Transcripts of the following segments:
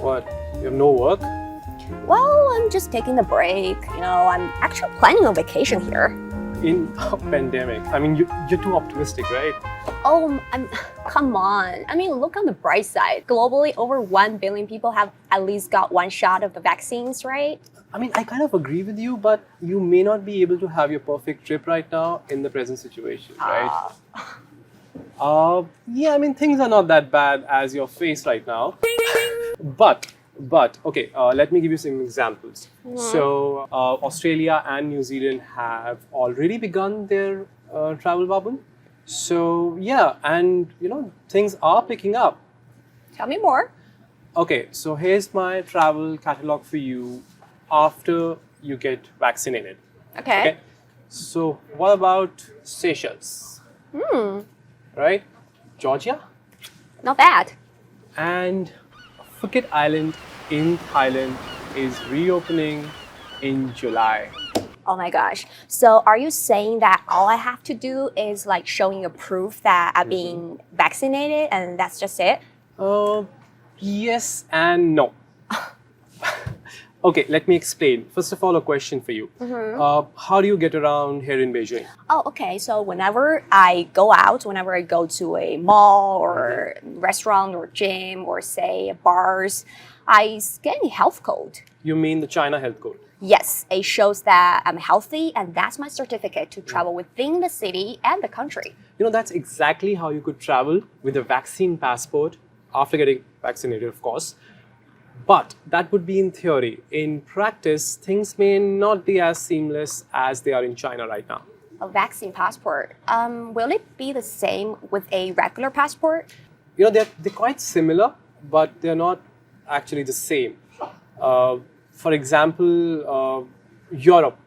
What? You have no work? Well, I'm just taking a break. I'm actually planning a vacation here. In a pandemic? I mean, you're too optimistic, right? Oh, come on. Look on the bright side. Globally, over 1 billion people have at least got one shot of the vaccines, right? I kind of agree with you, but you may not be able to have your perfect trip right now in the present situation, right? Yeah, things are not that bad as your face right now. But okay, let me give you some examples. So, Australia and New Zealand have already begun their travel bubble. So, yeah, and things are picking up. Tell me more. Okay, so here's my travel catalog for you after you get vaccinated. Okay. So, what about Seychelles? Right? Georgia? Not bad. And Phuket Island in Thailand is reopening in July. Oh my gosh. So are you saying that all I have to do is like showing a proof that I've been vaccinated and that's just it? Yes and no. Okay, let me explain. First of all, a question for you. How do you get around here in Beijing? Oh, okay. So whenever I go out, whenever I go to a mall or restaurant or gym or say bars, I scan a health code. You mean the China health code? Yes, it shows that I'm healthy and that's my certificate to travel within the city and the country. That's exactly how you could travel with a vaccine passport after getting vaccinated, of course. But that would be in theory. In practice, things may not be as seamless as they are in China right now. A vaccine passport. Will it be the same with a regular passport? They're quite similar, but they're not actually the same. For example, Europe.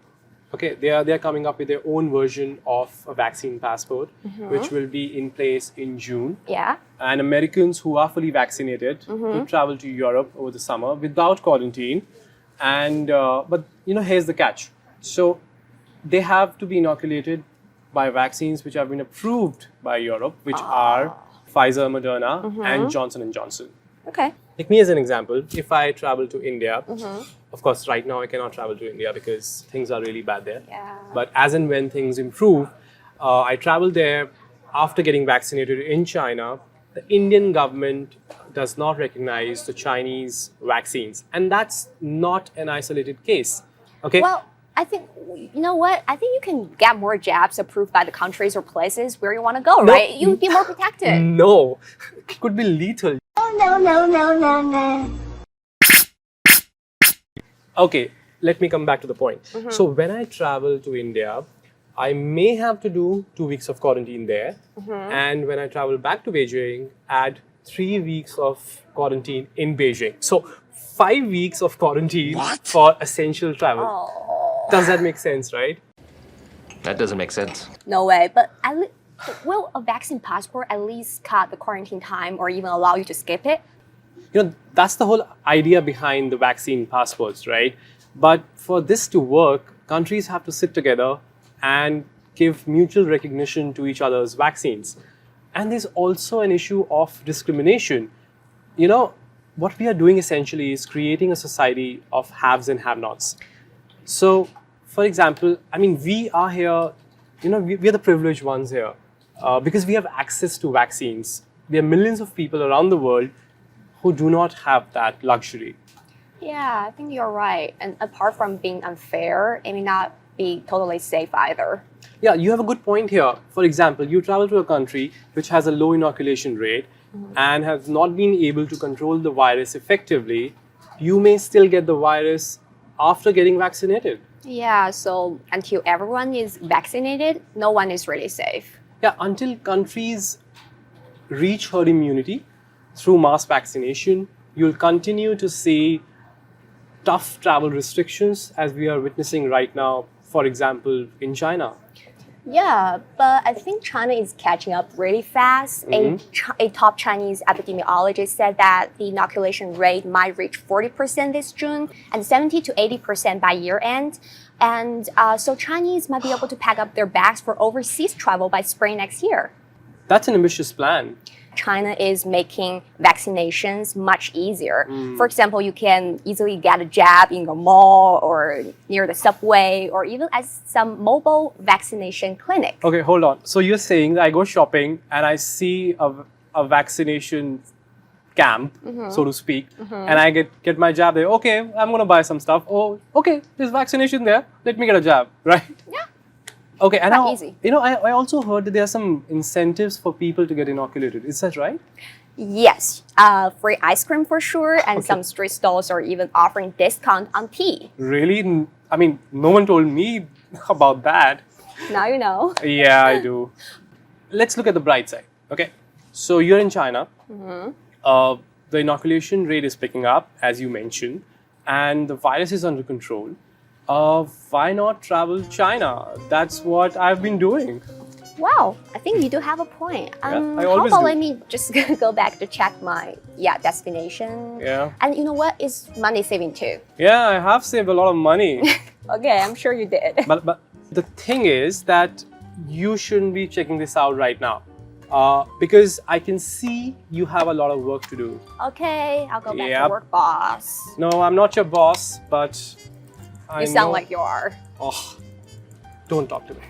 Okay, they are coming up with their own version of a vaccine passport, which will be in place in June. Yeah. And Americans who are fully vaccinated will travel to Europe over the summer without quarantine. And but here's the catch. So they have to be inoculated by vaccines which have been approved by Europe, which are Pfizer, Moderna, and Johnson & Johnson. Okay. Take me as an example. If I travel to India, of course, right now I cannot travel to India because things are really bad there. Yeah. But as and when things improve, I travel there after getting vaccinated in China. The Indian government does not recognize the Chinese vaccines. And that's not an isolated case. Okay? Well, I think, you know what? I think you can get more jabs approved by the countries or places where you want to go, right? You'd be more protected. No. It could be lethal. No. Okay, let me come back to the point. So when I travel to India, I may have to do 2 weeks of quarantine there. And when I travel back to Beijing, add 3 weeks of quarantine in Beijing. So 5 weeks of quarantine for essential travel. Oh. Does that make sense, right? That doesn't make sense. No way. But will a vaccine passport at least cut the quarantine time or even allow you to skip it? That's the whole idea behind the vaccine passports, right? But for this to work, countries have to sit together and give mutual recognition to each other's vaccines. And there's also an issue of discrimination. What we are doing essentially is creating a society of haves and have-nots. So, for example, we are here, we are the privileged ones here because we have access to vaccines. There are millions of people around the world who do not have that luxury. Yeah, I think you're right. And apart from being unfair, it may not be totally safe either. Yeah, you have a good point here. For example, you travel to a country which has a low inoculation rate and has not been able to control the virus effectively. You may still get the virus after getting vaccinated. Yeah, so until everyone is vaccinated, no one is really safe. Yeah, until countries reach herd immunity through mass vaccination, you'll continue to see tough travel restrictions as we are witnessing right now, for example, in China. Yeah, but I think China is catching up really fast. A top Chinese epidemiologist said that the inoculation rate might reach 40% this June and 70 to 80% by year end. And so Chinese might be able to pack up their bags for overseas travel by spring next year. That's an ambitious plan. China is making vaccinations much easier. For example, you can easily get a jab in a mall or near the subway or even at some mobile vaccination clinic. Okay, hold on. So you're saying that I go shopping and I see a vaccination camp, so to speak, and I get my jab there. Okay, I'm going to buy some stuff. Oh, okay, there's vaccination there. Let me get a jab, right? Yeah. Okay, and Quite now, easy. I also heard that there are some incentives for people to get inoculated. Is that right? Yes, free ice cream for sure, and some street stalls are even offering discount on tea. Really? I mean, no one told me about that. Now you know. Yeah, I do. Let's look at the bright side. Okay, so you're in China. The inoculation rate is picking up, as you mentioned, and the virus is under control. Why not travel China? That's what I've been doing. Wow, I think you do have a point. I How always about do. let me just go back to check my destination. Yeah. And you know what? It's money saving too. Yeah, I have saved a lot of money. Okay, I'm sure you did. but the thing is that you shouldn't be checking this out right now. Because I can see you have a lot of work to do. Okay, I'll go back to Yep. work, boss. No, I'm not your boss, but I You sound know- like you are. Oh, don't talk to me.